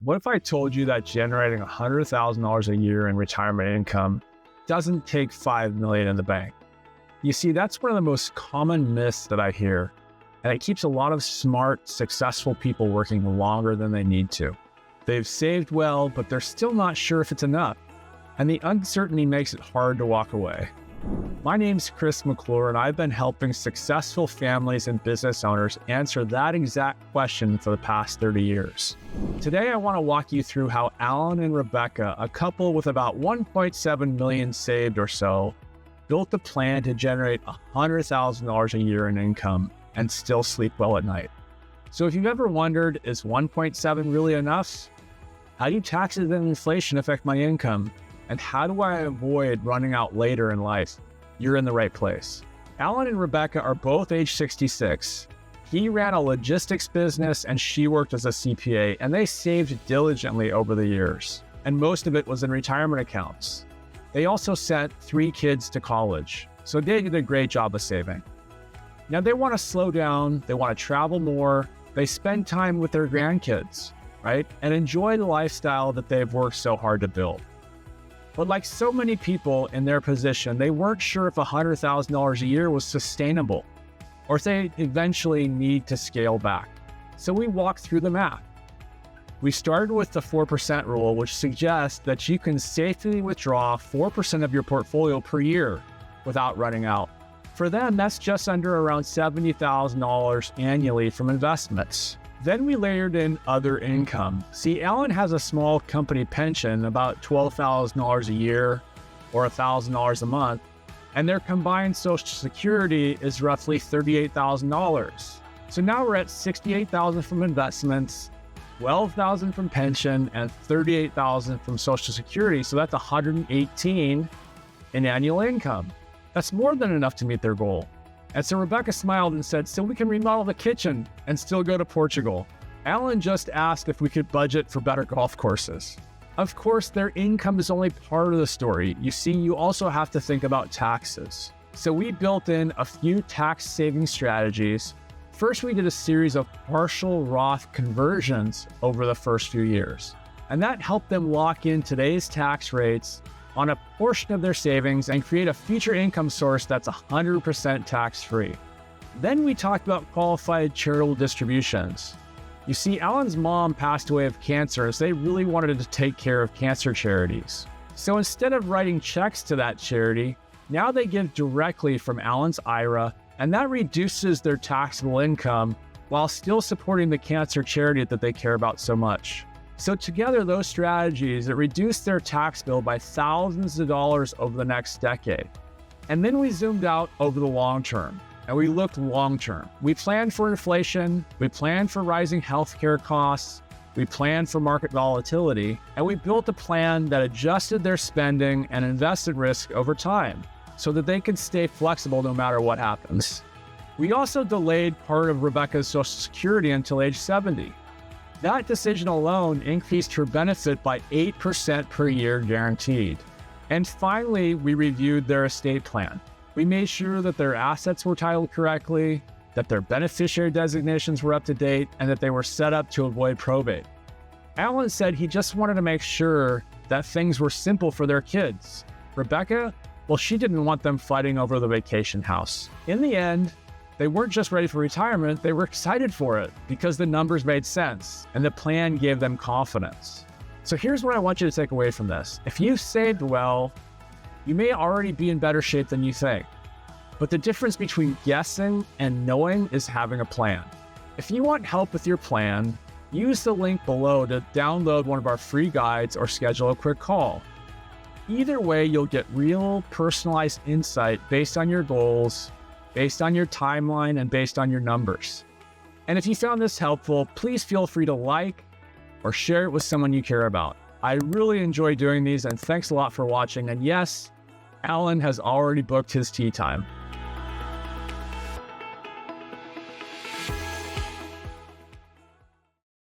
What if I told you that generating $100,000 a year in retirement income doesn't take $5 million in the bank? You see, that's one of the most common myths that I hear, and it keeps a lot of smart, successful people working longer than they need to. They've saved well, but they're still not sure if it's enough, and the uncertainty makes it hard to walk away. My name's Chris McClure, and I've been helping successful families and business owners answer that exact question for the past 30 years. Today, I want to walk you through how Alan and Rebecca, a couple with about 1.7 million saved or so, built a plan to generate $100,000 a year in income and still sleep well at night. So if you've ever wondered, is 1.7 really enough? How do taxes and inflation affect my income? And how do I avoid running out later in life? You're in the right place. Alan and Rebecca are both age 66. He ran a logistics business and she worked as a CPA, and they saved diligently over the years. And most of it was in retirement accounts. They also sent 3 kids to college, so they did a great job of saving. Now they want to slow down, they want to travel more, they spend time with their grandkids, right? And enjoy the lifestyle that they've worked so hard to build. But like so many people in their position, they weren't sure if $100,000 a year was sustainable, or if they eventually need to scale back. So we walked through the math. We started with the 4% rule, which suggests that you can safely withdraw 4% of your portfolio per year without running out. For them, that's just under around $70,000 annually from investments. Then we layered in other income. See, Alan has a small company pension, about $12,000 a year or $1,000 a month, and their combined Social Security is roughly $38,000. So now we're at $68,000 from investments, $12,000 from pension, and $38,000 from Social Security. So that's $118,000 in annual income. That's more than enough to meet their goal. And so Rebecca smiled and said, so we can remodel the kitchen and still go to Portugal. Alan just asked if we could budget for better golf courses. Of course, their income is only part of the story. You see, you also have to think about taxes. So we built in a few tax saving strategies. First, we did a series of partial Roth conversions over the first few years. And that helped them lock in today's tax rates on a portion of their savings and create a future income source that's 100% tax-free. Then we talked about qualified charitable distributions. You see, Alan's mom passed away of cancer, as they really wanted to take care of cancer charities. So instead of writing checks to that charity, now they give directly from Alan's IRA, and that reduces their taxable income while still supporting the cancer charity that they care about so much. So together, those strategies that reduced their tax bill by thousands of dollars over the next decade. And then we zoomed out over the long term, and we looked long term. We planned for inflation, we planned for rising healthcare costs, we planned for market volatility, and we built a plan that adjusted their spending and invested risk over time so that they could stay flexible no matter what happens. We also delayed part of Rebecca's Social Security until age 70. That decision alone increased her benefit by 8% per year guaranteed. And finally, we reviewed their estate plan. We made sure that their assets were titled correctly, that their beneficiary designations were up to date, and that they were set up to avoid probate. Alan said he just wanted to make sure that things were simple for their kids. Rebecca, well, she didn't want them fighting over the vacation house. In the end, they weren't just ready for retirement, they were excited for it because the numbers made sense and the plan gave them confidence. So here's what I want you to take away from this. If you've saved well, you may already be in better shape than you think. But the difference between guessing and knowing is having a plan. If you want help with your plan, use the link below to download one of our free guides or schedule a quick call. Either way, you'll get real personalized insight based on your goals, based on your timeline, and based on your numbers. And if you found this helpful, please feel free to like or share it with someone you care about. I really enjoy doing these, and thanks a lot for watching. And yes, Alan has already booked his tea time.